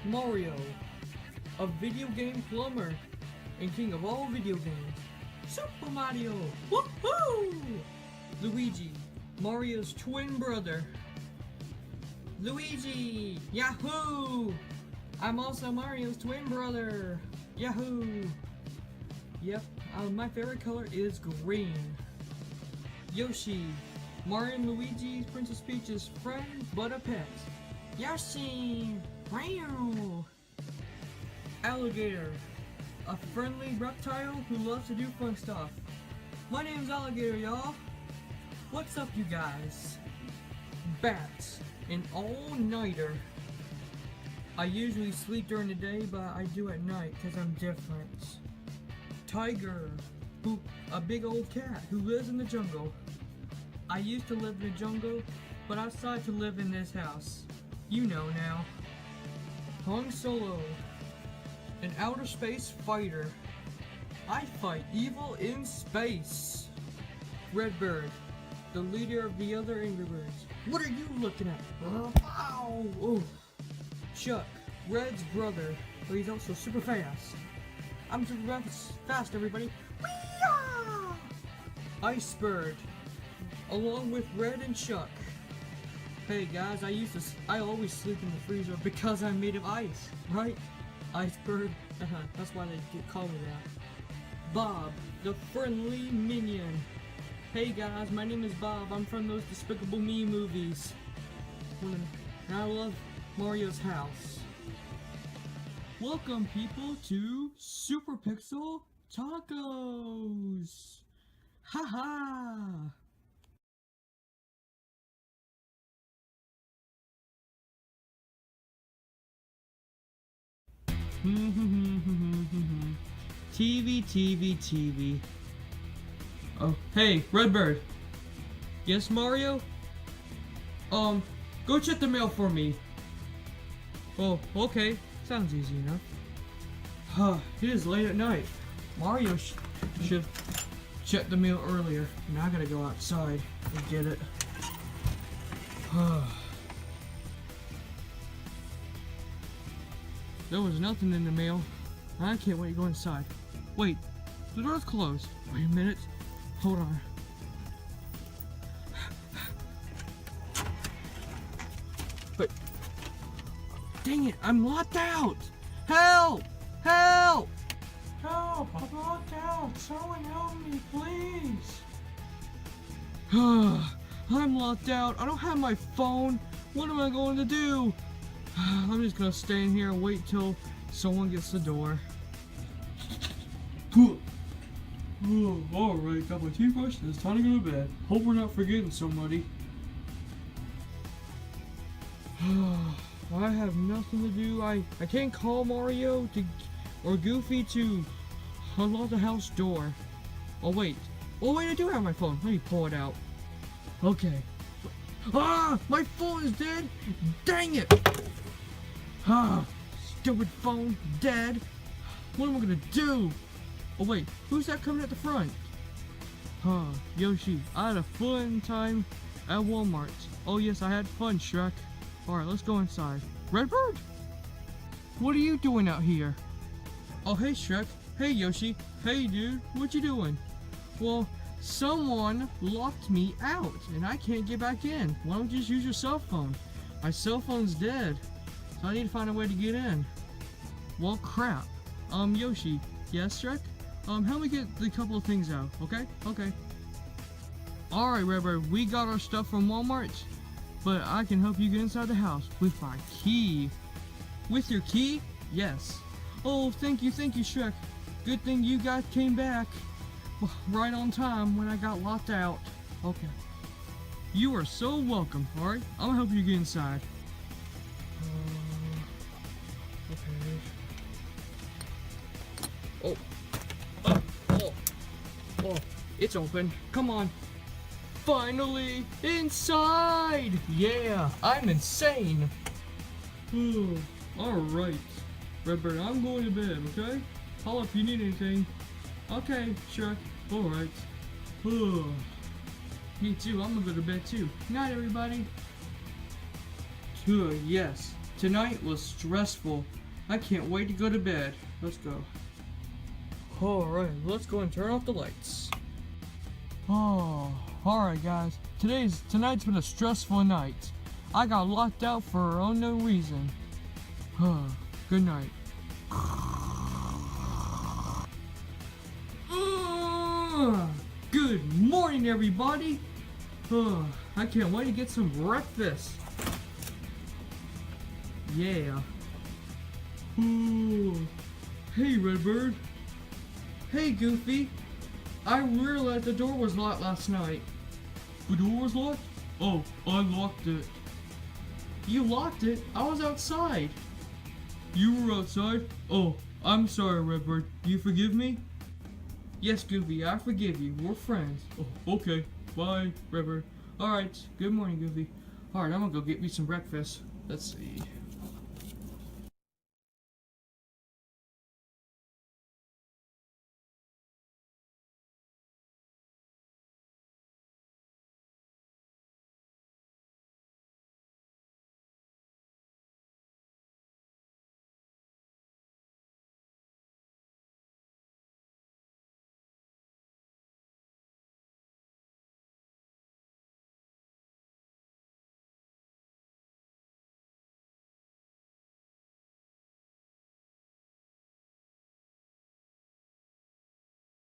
Mario, a video game plumber and king of all video games. Super Mario, woohoo! Luigi, Mario's twin brother. Luigi, yahoo! I'm also Mario's twin brother. Yahoo! Yep, my favorite color is green. Yoshi, Mario and Luigi's Princess Peach's friend but a pet. Yoshi! Wow! Alligator, a friendly reptile who loves to do fun stuff. My name's Alligator, y'all. What's up, you guys? Bat, an all-nighter. I usually sleep during the day, but I do at night because I'm different. Tiger, a big old cat who lives in the jungle. I used to live in the jungle, but I decided to live in this house. You know now. Han Solo, an outer space fighter. I fight evil in space. Redbird, the leader of the other Angry Birds. What are you looking at? Ow! Oh. Chuck, Red's brother, but he's also super fast. I'm super fast, everybody. Whee-yah! Icebird, along with Red and Chuck. Hey guys, I always sleep in the freezer because I'm made of ice, right? Iceberg, that's why they call me that. Bob, the friendly minion. Hey guys, my name is Bob. I'm from those Despicable Me movies. And I love Mario's house. Welcome people to SuperPixelTacos. Haha. TV. Oh, hey, Redbird. Yes, Mario? Go check the mail for me. Oh, okay. Sounds easy enough. It is late at night. Mario should check the mail earlier. Now I gotta go outside and get it. There was nothing in the mail. I can't wait to go inside. Wait, the door's closed. Wait a minute. Hold on. But, dang it, I'm locked out! Help! Help! Help! I'm locked out! Someone help me, please! I'm locked out. I don't have my phone. What am I going to do? I'm just gonna stay in here and wait till someone gets the door. Alright, got my toothbrush and it's time to go to bed. Hope we're not forgetting somebody. I have nothing to do. I can't call Mario or Goofy to unlock the house door. Oh wait, I do have my phone. Let me pull it out. Okay. My phone is dead. Dang it! Stupid phone, dead. What am I gonna do? Oh wait, who's that coming at the front? Yoshi, I had a fun time at Walmart. Oh yes, I had fun, Shrek. Alright, let's go inside. Redbird? What are you doing out here? Oh hey Shrek. Hey Yoshi. Hey dude, what you doing? Well, someone locked me out and I can't get back in. Why don't you just use your cell phone? My cell phone's dead. So I need to find a way to get in. Well, crap. Yoshi. Yes, Shrek? Help me get a couple of things out, okay? Okay. Alright, Redbird, we got our stuff from Walmart, but I can help you get inside the house with my key. With your key? Yes. Oh, thank you, Shrek. Good thing you guys came back right on time when I got locked out. Okay. You are so welcome, alright? I'm gonna help you get inside. Okay. Oh, it's open. Come on. Finally inside! Yeah, I'm insane. Alright. Redbird, I'm going to bed, okay? Call if you need anything. Okay, Shrek. Alright. Me too, I'm gonna go to bed too. Night, everybody. Yes. Tonight was stressful. I can't wait to go to bed. Let's go. Alright, let's go and turn off the lights. Oh, alright guys. Tonight's been a stressful night. I got locked out for unknown reason. Good night. Good morning, everybody. I can't wait to get some breakfast. Yeah. Ooh. Hey, Redbird. Hey, Goofy. I realized the door was locked last night. The door was locked? Oh, I locked it. You locked it? I was outside. You were outside? Oh, I'm sorry, Redbird. Do you forgive me? Yes, Goofy, I forgive you. We're friends. Oh, okay. Bye, Redbird. Alright, good morning, Goofy. Alright, I'm gonna go get me some breakfast. Let's see.